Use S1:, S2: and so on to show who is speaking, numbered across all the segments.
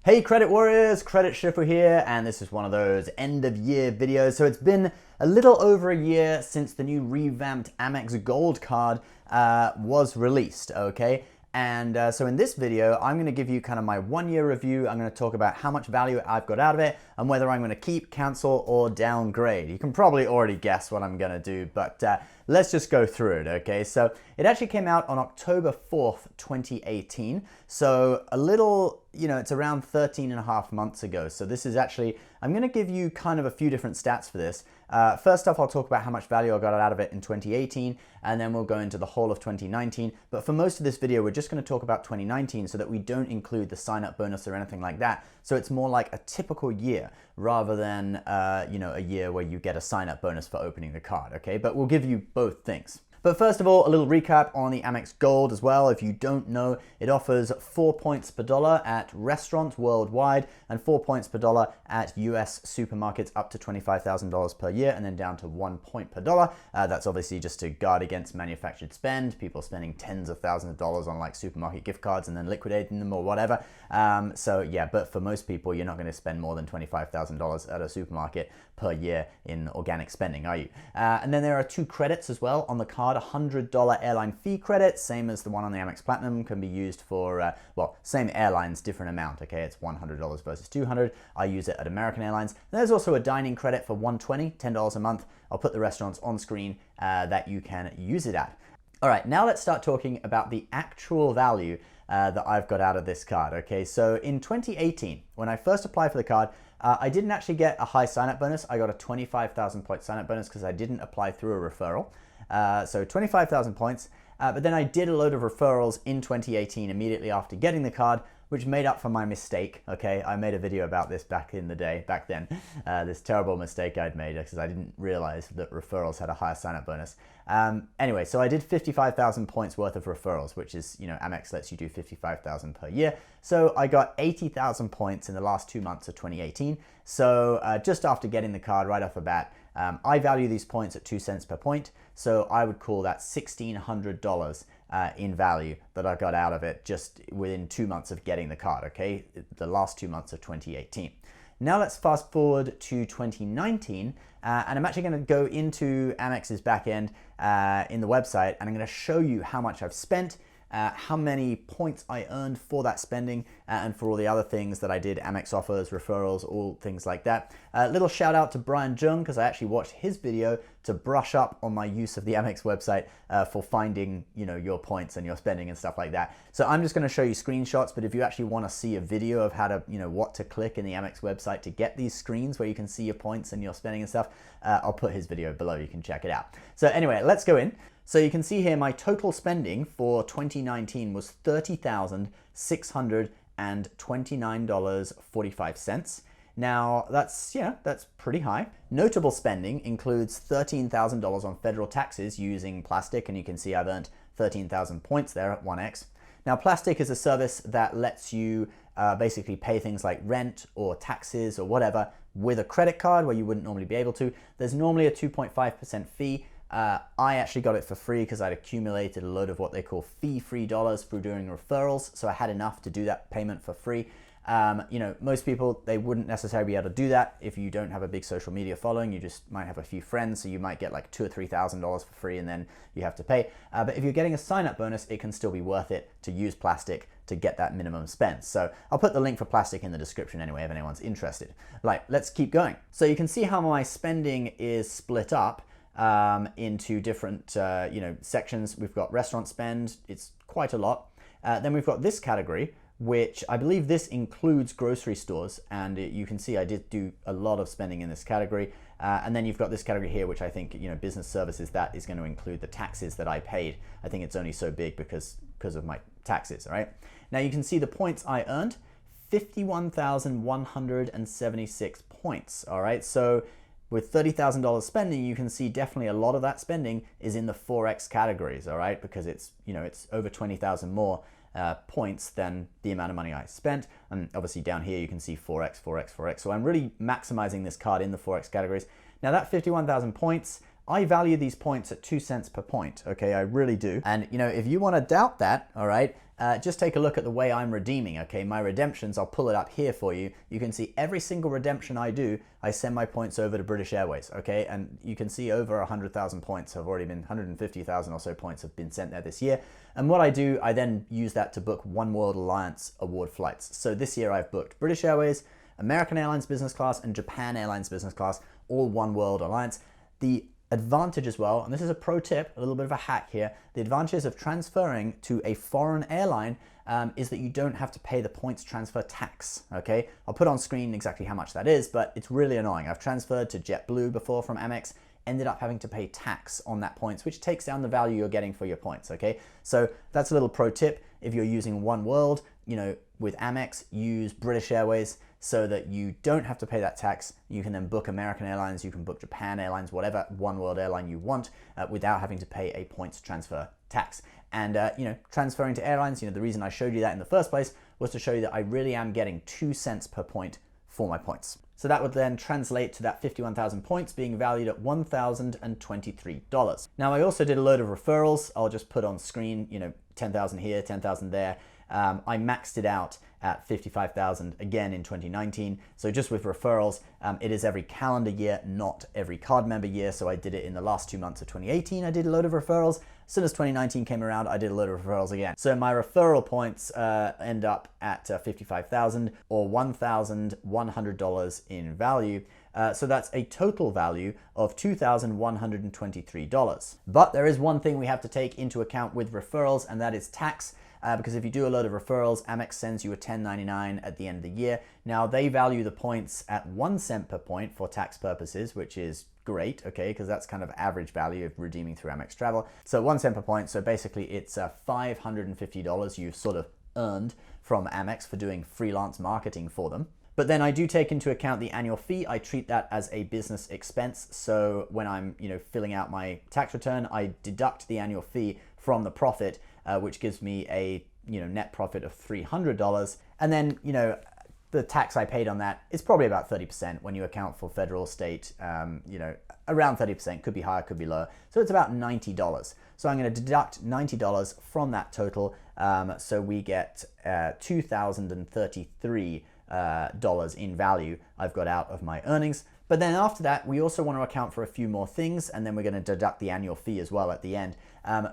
S1: Hey Credit Warriors, Credit Shifter here, and this is one of those end of year videos. So it's been a little over a year since the new revamped Amex Gold card was released, okay? And so in this video, I'm gonna give you kind of my 1 year review. I'm gonna talk about how much value I've got out of it and whether I'm gonna keep, cancel, or downgrade. You can probably already guess what I'm gonna do, but let's just go through it, okay? So it actually came out on October 4th, 2018. So a little, it's around 13 and a half months ago. So this is actually, I'm gonna give you kind of a few different stats for this. First off, I'll talk about how much value I got out of it in 2018, and then we'll go into the whole of 2019. But for most of this video, we're just gonna talk about 2019 so that we don't include the sign-up bonus or anything like that. So it's more like a typical year rather than, a year where you get a sign-up bonus for opening the card, okay? But we'll give you both things. But first of all, a little recap on the Amex Gold as well. If you don't know, it offers 4 points per dollar at restaurants worldwide and 4 points per dollar at US supermarkets up to $25,000 per year and then down to 1 point per dollar. That's obviously just to guard against manufactured spend, people spending tens of thousands of dollars on like supermarket gift cards and then liquidating them or whatever. So yeah, but for most people, you're not going to spend more than $25,000 at a supermarket per year in organic spending, are you? And then there are 2 credits as well on the card. $100 airline fee credit, same as the one on the Amex Platinum, can be used for, same airlines, different amount, okay? It's $100 versus $200. I use it at American Airlines. And there's also a dining credit for $120, $10 a month. I'll put the restaurants on screen that you can use it at. All right, now let's start talking about the actual value that I've got out of this card, okay? So in 2018, when I first applied for the card, I didn't actually get a high sign-up bonus. I got a 25,000 point sign-up bonus because I didn't apply through a referral. So 25,000 points, but then I did a load of referrals in 2018 immediately after getting the card, which made up for my mistake, okay? I made a video about this back then, this terrible mistake I'd made because I didn't realize that referrals had a higher sign-up bonus. Anyway, so I did 55,000 points worth of referrals, which is, Amex lets you do 55,000 per year. So I got 80,000 points in the last 2 months of 2018. So just after getting the card right off the bat, I value these points at 2 cents per point. So I would call that $1,600 in value that I got out of it just within 2 months of getting the card, okay? The last 2 months of 2018. Now let's fast forward to 2019, and I'm actually going to go into Amex's backend in the website, and I'm going to show you how much I've spent, how many points I earned for that spending, and for all the other things that I did, Amex offers, referrals, all things like that. Little shout out to Brian Jung, because I actually watched his video to brush up on my use of the Amex website for finding, your points and your spending and stuff like that. So I'm just going to show you screenshots, but if you actually want to see a video of how to, what to click in the Amex website to get these screens where you can see your points and your spending and stuff, I'll put his video below. You can check it out. So anyway, let's go in. So you can see here my total spending for 2019 was $30,629.45. Now that's pretty high. Notable spending includes $13,000 on federal taxes using Plastic, and you can see I've earned 13,000 points there at 1x. Now Plastic is a service that lets you basically pay things like rent or taxes or whatever with a credit card where you wouldn't normally be able to. There's normally a 2.5% fee. I actually got it for free because I'd accumulated a load of what they call fee-free dollars through doing referrals, so I had enough to do that payment for free. Most people, they wouldn't necessarily be able to do that if you don't have a big social media following. You just might have a few friends, so you might get like $2,000 or $3,000 for free and then you have to pay. But if you're getting a sign-up bonus, it can still be worth it to use Plastic to get that minimum spend. So I'll put the link for Plastic in the description anyway if anyone's interested. Let's keep going. So you can see how my spending is split up into different sections. We've got restaurant spend, it's quite a lot. Then we've got this category, which I believe this includes grocery stores, and you can see I did do a lot of spending in this category. And then you've got this category here, which I think, business services, that is going to include the taxes that I paid. I think it's only so big because of my taxes, all right? Now you can see the points I earned, 51,176 points, all right? So with $30,000 spending, you can see definitely a lot of that spending is in the 4x categories, all right? Because it's, it's over 20,000 more points than the amount of money I spent. And obviously down here, you can see 4x, 4x, 4x. So I'm really maximizing this card in the 4x categories. Now that 51,000 points, I value these points at 2 cents per point, okay? I really do. And if you want to doubt that, all right, just take a look at the way I'm redeeming, okay? My redemptions, I'll pull it up here for you. You can see every single redemption I do, I send my points over to British Airways, okay? And you can see over 100,000 points have already been, 150,000 or so points have been sent there this year. And what I do, I then use that to book One World Alliance award flights. So this year I've booked British Airways, American Airlines Business Class, and Japan Airlines Business Class, all One World Alliance. The advantage as well, and this is a pro tip, a little bit of a hack here, the advantages of transferring to a foreign airline is that you don't have to pay the points transfer tax, okay? I'll put on screen exactly how much that is, but it's really annoying. I've transferred to JetBlue before from Amex, ended up having to pay tax on that points, which takes down the value you're getting for your points, okay? So that's a little pro tip. If you're using One World, you know, with Amex, use British Airways so that you don't have to pay that tax. You can then book American Airlines, you can book Japan Airlines, whatever One World airline you want, without having to pay a points transfer tax. And you know, transferring to airlines, you know, the reason I showed you that in the first place was to show you that I really am getting 2 cents per point for my points. So that would then translate to that 51,000 points being valued at $1,023. Now I also did a load of referrals. I'll just put on screen, you know, 10,000 here, 10,000 there. I maxed it out at 55,000 again in 2019. So just with referrals, it is every calendar year, not every card member year. So I did it in the last 2 months of 2018. I did a load of referrals. As soon as 2019 came around, I did a load of referrals again. So my referral points end up at 55,000 or $1,100 in value. So that's a total value of $2,123. But there is one thing we have to take into account with referrals, and that is tax. Because if you do a load of referrals, Amex sends you a 1099 at the end of the year. Now they value the points at 1 cent per point for tax purposes, which is great, okay, because that's kind of average value of redeeming through Amex Travel. So 1 cent per point, so basically it's $550 you've sort of earned from Amex for doing freelance marketing for them. But then I do take into account the annual fee. I treat that as a business expense. So when I'm, you know, filling out my tax return, I deduct the annual fee from the profit, which gives me a, you know, net profit of $300. And then, you know, the tax I paid on that is probably about 30% when you account for federal, state, you know, around 30%, could be higher, could be lower. So it's about $90. So I'm going to deduct $90 from that total. So we get $2,033 in value I've got out of my earnings. But then after that, we also want to account for a few more things, and then we're going to deduct the annual fee as well at the end.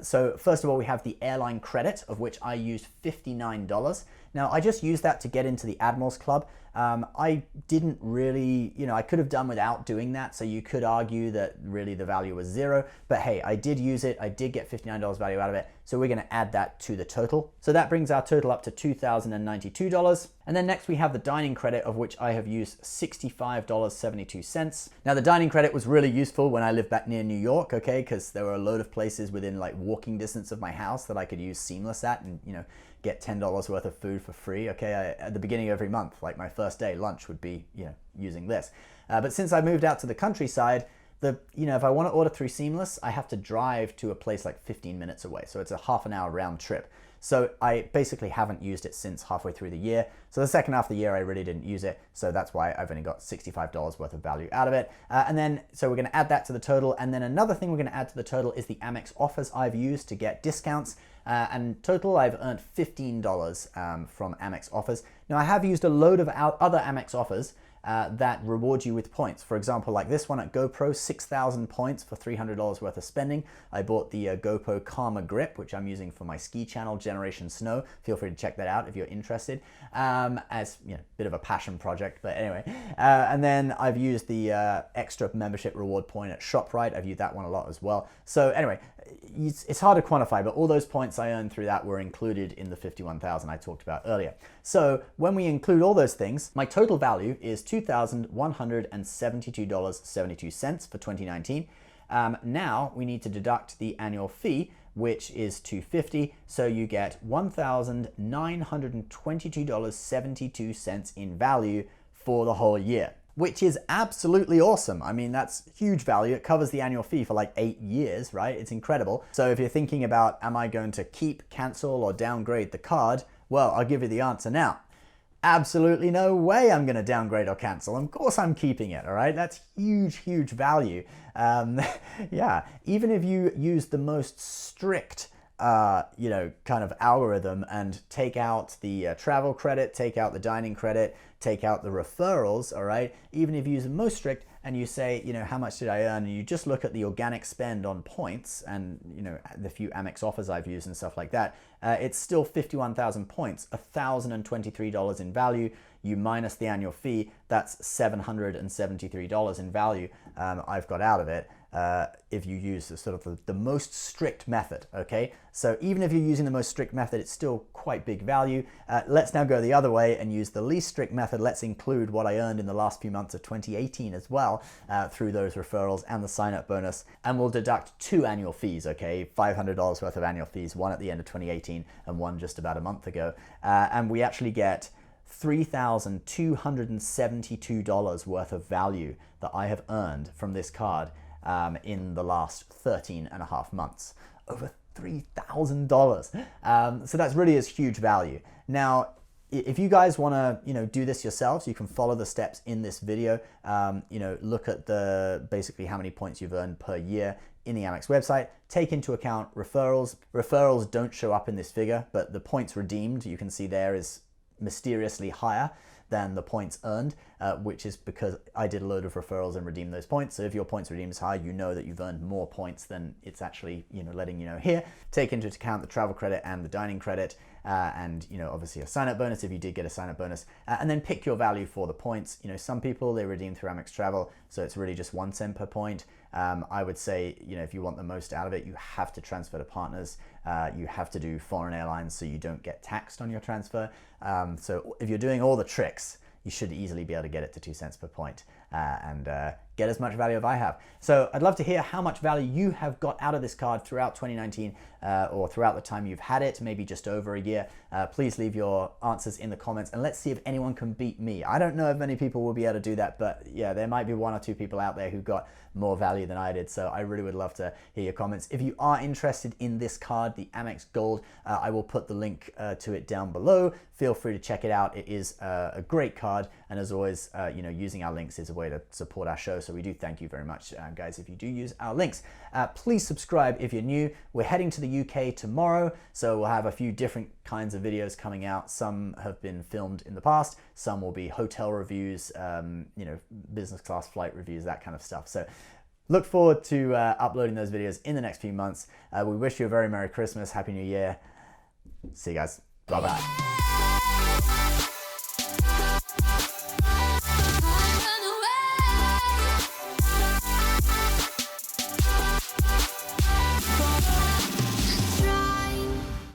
S1: So first of all, we have the airline credit, of which I used $59. Now, I just used that to get into the Admirals Club. I didn't really, you know, I could have done without doing that, so you could argue that really the value was zero, but hey, I did use it, I did get $59 value out of it, so we're gonna add that to the total. So that brings our total up to $2,092. And then next we have the dining credit, of which I have used $65.72. Now the dining credit was really useful when I lived back near New York, okay, because there were a load of places within like walking distance of my house that I could use Seamless at and, you know, get $10 worth of food for free, okay? At the beginning of every month, like my first day, lunch would be, you know, using this. But since I moved out to the countryside, you know, if I want to order through Seamless, I have to drive to a place like 15 minutes away. So it's a half an hour round trip. So I basically haven't used it since halfway through the year. So the second half of the year, I really didn't use it. So that's why I've only got $65 worth of value out of it. And then, so we're gonna add that to the total. And then another thing we're gonna add to the total is the Amex offers I've used to get discounts. And total, I've earned $15 from Amex offers. Now I have used a load of other Amex offers that reward you with points. For example, like this one at GoPro, 6,000 points for $300 worth of spending. I bought the GoPro Karma Grip, which I'm using for my ski channel, Generation Snow. Feel free to check that out if you're interested. As, you know, bit of a passion project, but anyway. And then I've used the extra membership reward point at ShopRite. I've used that one a lot as well. So anyway, it's hard to quantify, but all those points I earned through that were included in the 51,000 I talked about earlier. So when we include all those things, my total value is $2,172.72 for 2019. Now we need to deduct the annual fee, which is $250. So you get $1,922.72 in value for the whole year, which is absolutely awesome. I mean, that's huge value. It covers the annual fee for like 8 years, right? It's incredible. So if you're thinking about, am I going to keep, cancel, or downgrade the card? Well, I'll give you the answer now. Absolutely no way I'm gonna downgrade or cancel. Of course I'm keeping it, all right? That's huge, huge value. Yeah, even if you use the most strict kind of algorithm and take out the travel credit, take out the dining credit, take out the referrals, all right? Even if you use the most strict and you say, how much did I earn? And you just look at the organic spend on points and, the few Amex offers I've used and stuff like that, it's still 51,000 points, $1,023 in value. You minus the annual fee, that's $773 in value I've got out of it. If you use the most strict method, okay? So even if you're using the most strict method, it's still quite big value. Let's now go the other way and use the least strict method. Let's include what I earned in the last few months of 2018 as well through those referrals and the sign-up bonus. And we'll deduct 2 annual fees, okay? $500 worth of annual fees, one at the end of 2018 and one just about a month ago. And we actually get $3,272 worth of value that I have earned from this card in the last 13 and a half months. Over $3,000. So that's really is huge value. Now, if you guys want to, do this yourselves, you can follow the steps in this video. Look at basically how many points you've earned per year in the Amex website. Take into account referrals. Referrals don't show up in this figure, but the points redeemed, you can see there, is mysteriously higher than the points earned, which is because I did a load of referrals and redeemed those points. So if your points redeemed is high, you know that you've earned more points than it's actually, letting you know here. Take into account the travel credit and the dining credit, and obviously a sign-up bonus if you did get a sign-up bonus, and then pick your value for the points. Some people, they redeem through Amex Travel, so it's really just 1 cent per point. I would say, if you want the most out of it, you have to transfer to partners. You have to do foreign airlines so you don't get taxed on your transfer. So if you're doing all the tricks, you should easily be able to get it to 2 cents per point and get as much value as I have. So I'd love to hear how much value you have got out of this card throughout 2019 or throughout the time you've had it, maybe just over a year. Please leave your answers in the comments and let's see if anyone can beat me. I don't know if many people will be able to do that, but yeah, there might be 1 or 2 people out there who got more value than I did. So I really would love to hear your comments. If you are interested in this card, the Amex Gold, I will put the link to it down below. Feel free to check it out. It is a great card. And as always, using our links is a way to support our show. So we do thank you very much, guys, if you do use our links. Please subscribe if you're new. We're heading to the UK tomorrow, so we'll have a few different kinds of videos coming out. Some have been filmed in the past. Some will be hotel reviews, business class flight reviews, that kind of stuff. So look forward to uploading those videos in the next few months. We wish you a very Merry Christmas, Happy New Year. See you guys. Bye-bye.